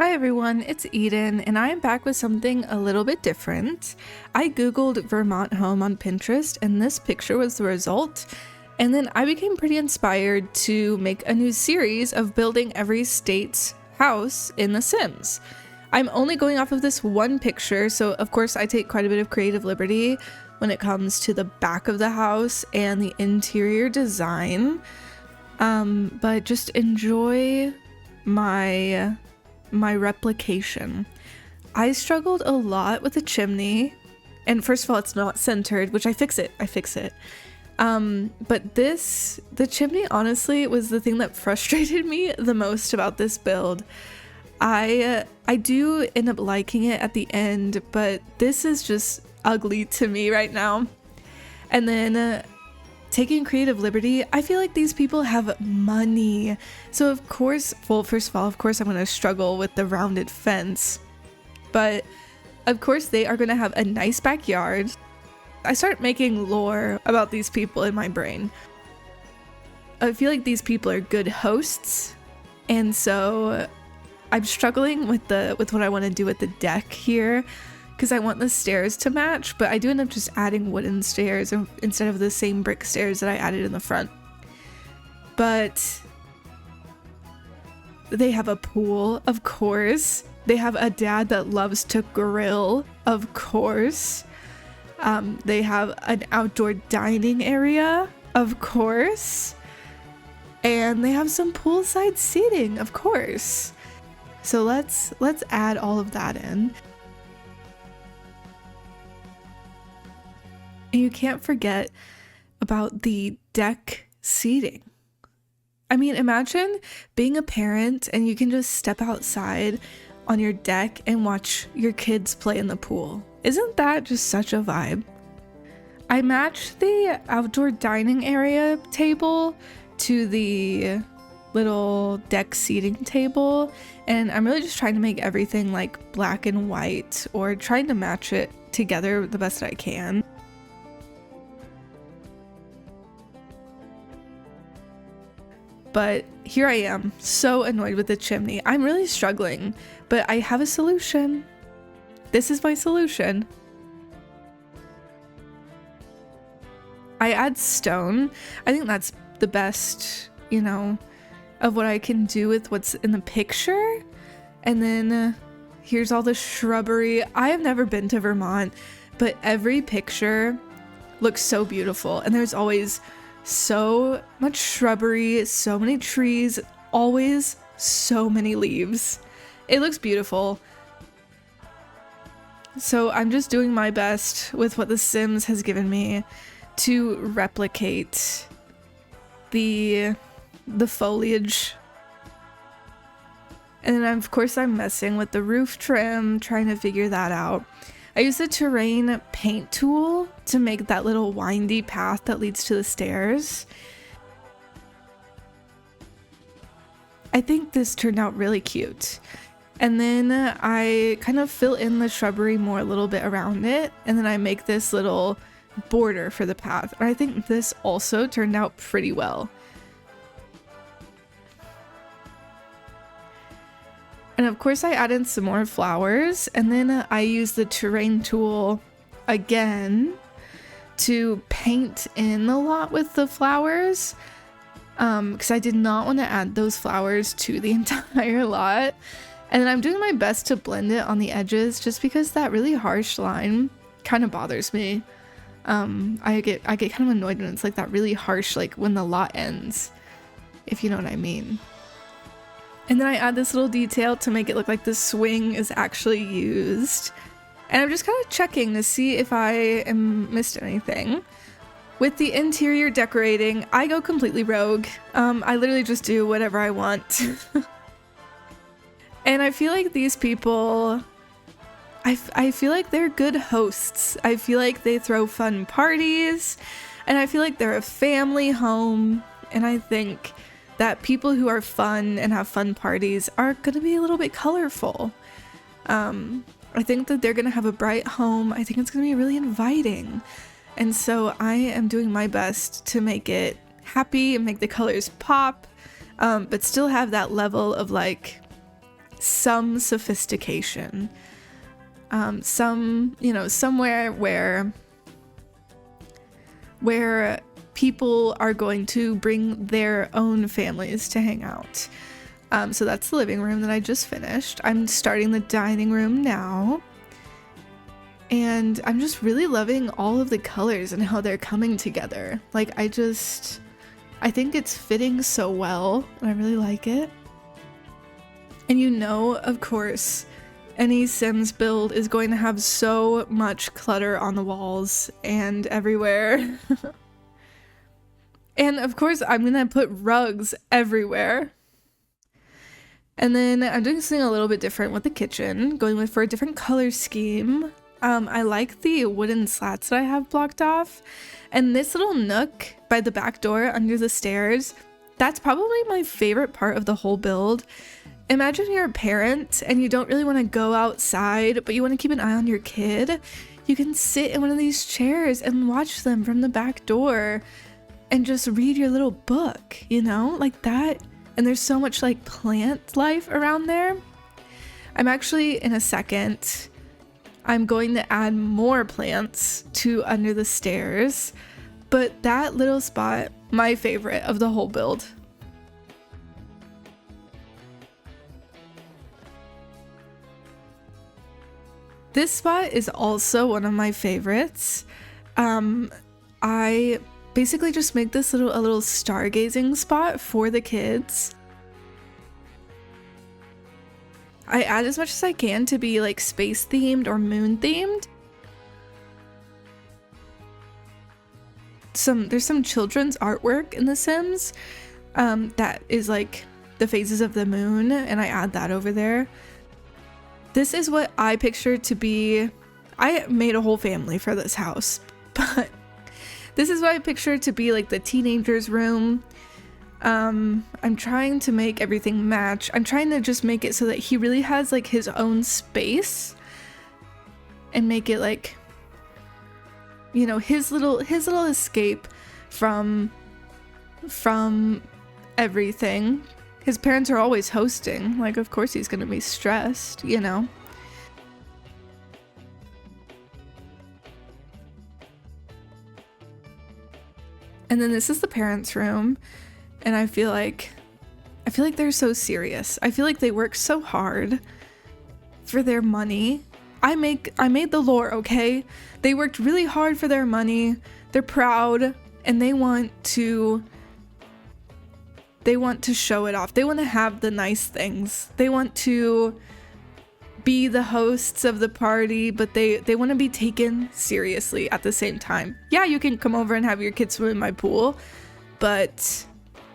Hi everyone, it's Eden, and I am back with something a little bit different. I googled Vermont home on Pinterest, and this picture was the result. And then I became pretty inspired to make a new series of building every state's house in The Sims. I'm only going off of this one picture, so of course I take quite a bit of creative liberty when it comes to the back of the house and the interior design. But just enjoy my replication. I struggled a lot with the chimney, and first of all, it's not centered, which I fix it. But the chimney honestly was the thing that frustrated me the most about this build. I do end up liking it at the end, but this is just ugly to me right now. And then taking creative liberty, I feel like these people have money. So of course, well, first of all, of course I'm going to struggle with the rounded fence. But of course they are going to have a nice backyard. I start making lore about these people in my brain. I feel like these people are good hosts. And so I'm struggling with what I want to do with the deck here, because I want the stairs to match, but I do end up just adding wooden stairs instead of the same brick stairs that I added in the front. But they have a pool, of course. They have a dad that loves to grill, of course. They have an outdoor dining area, of course. And they have some poolside seating, of course. So let's add all of that in. And you can't forget about the deck seating. I mean, imagine being a parent and you can just step outside on your deck and watch your kids play in the pool. Isn't that just such a vibe? I matched the outdoor dining area table to the little deck seating table, and I'm really just trying to make everything like black and white, or trying to match it together the best I can. But here I am, so annoyed with the chimney. I'm really struggling, but I have a solution. This is my solution. I add stone. I think that's the best, of what I can do with what's in the picture. And then here's all the shrubbery. I have never been to Vermont, but every picture looks so beautiful. And there's always so much shrubbery, so many trees, always so many leaves. It looks beautiful. So I'm just doing my best with what The Sims has given me to replicate the foliage. And then of course I'm messing with the roof trim, trying to figure that out. I use the terrain paint tool to make that little windy path that leads to the stairs. I think this turned out really cute. And then I kind of fill in the shrubbery more a little bit around it, and then I make this little border for the path. And I think this also turned out pretty well. And of course I added some more flowers, and then I used the terrain tool again to paint in a lot with the flowers, because I did not want to add those flowers to the entire lot. And then I'm doing my best to blend it on the edges, just because that really harsh line kind of bothers me. I get kind of annoyed when it's like that really harsh, like when the lot ends, if you know what I mean. And then I add this little detail to make it look like the swing is actually used. And I'm just kind of checking to see if I missed anything. With the interior decorating, I go completely rogue. I literally just do whatever I want. And I feel like these people, I feel like they're good hosts. I feel like they throw fun parties, and I feel like they're a family home. And I think that people who are fun and have fun parties are going to be a little bit colorful. I think that they're going to have a bright home. I think it's going to be really inviting. And so I am doing my best to make it happy and make the colors pop, but still have that level of like some sophistication. Somewhere where people are going to bring their own families to hang out. So that's the living room that I just finished. I'm starting the dining room now. And I'm just really loving all of the colors and how they're coming together. Like, I think it's fitting so well, and I really like it. And of course, any Sims build is going to have so much clutter on the walls and everywhere. And of course, I'm gonna put rugs everywhere. And then I'm doing something a little bit different with the kitchen, going for a different color scheme. I like the wooden slats that I have blocked off. And this little nook by the back door under the stairs, that's probably my favorite part of the whole build. Imagine you're a parent and you don't really want to go outside, but you want to keep an eye on your kid. You can sit in one of these chairs and watch them from the back door and just read your little book, like that. And there's so much like plant life around there. I'm actually, in a second, I'm going to add more plants to under the stairs, but that little spot, my favorite of the whole build. This spot is also one of my favorites. I basically just make this a little stargazing spot for the kids. I add as much as I can to be like space themed or moon themed. There's some children's artwork in The Sims that is like the phases of the moon, and I add that over there. This is what I picture to be. I made a whole family for this house, but this is what I picture to be like the teenager's room. I'm trying to make everything match. I'm trying to just make it so that he really has like his own space and make it like, his little escape from everything. His parents are always hosting. Like, of course he's gonna be stressed, And then this is the parents' room. And I feel like they're so serious. I feel like they work so hard for their money. I made the lore, okay? They worked really hard for their money. They're proud and they want to show it off. They want to have the nice things. They want to be the hosts of the party, but they want to be taken seriously at the same time. Yeah, you can come over and have your kids swim in my pool, but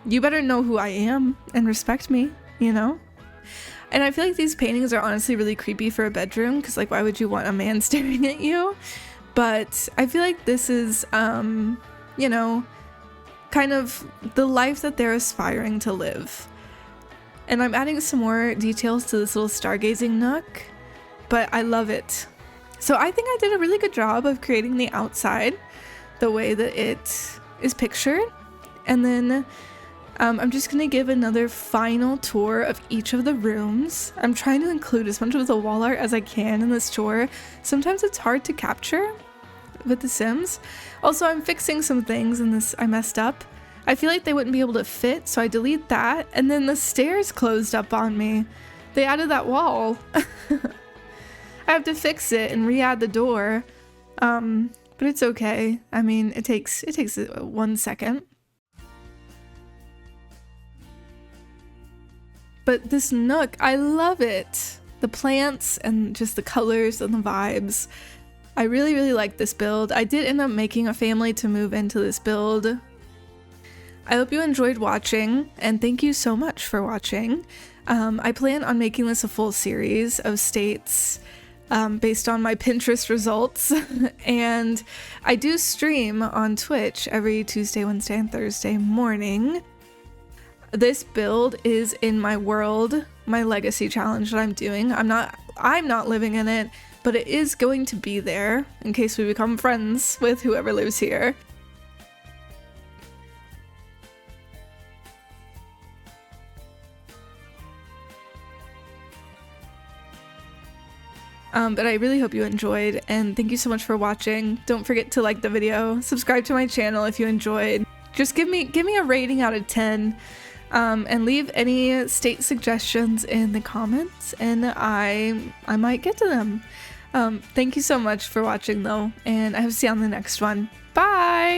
you better know who I am and respect me, And I feel like these paintings are honestly really creepy for a bedroom, because like, why would you want a man staring at you? But I feel like this is, kind of the life that they're aspiring to live. And I'm adding some more details to this little stargazing nook, but I love it. So I think I did a really good job of creating the outside the way that it is pictured. And then I'm just going to give another final tour of each of the rooms. I'm trying to include as much of the wall art as I can in this tour. Sometimes it's hard to capture with The Sims. Also, I'm fixing some things in this I messed up. I feel like they wouldn't be able to fit, so I delete that. And then the stairs closed up on me. They added that wall. I have to fix it and re-add the door. But it's okay. I mean, it takes 1 second. But this nook, I love it. The plants and just the colors and the vibes. I really, really like this build. I did end up making a family to move into this build. I hope you enjoyed watching, and thank you so much for watching. I plan on making this a full series of states based on my Pinterest results. And I do stream on Twitch every Tuesday, Wednesday, and Thursday morning. This build is in my world, my legacy challenge that I'm doing. I'm not living in it, but it is going to be there in case we become friends with whoever lives here. But I really hope you enjoyed, and thank you so much for watching. Don't forget to like the video, subscribe to my channel if you enjoyed. Just give me a rating out of 10, and leave any state suggestions in the comments, and I might get to them. Thank you so much for watching though, and I hope to see you on the next one. Bye!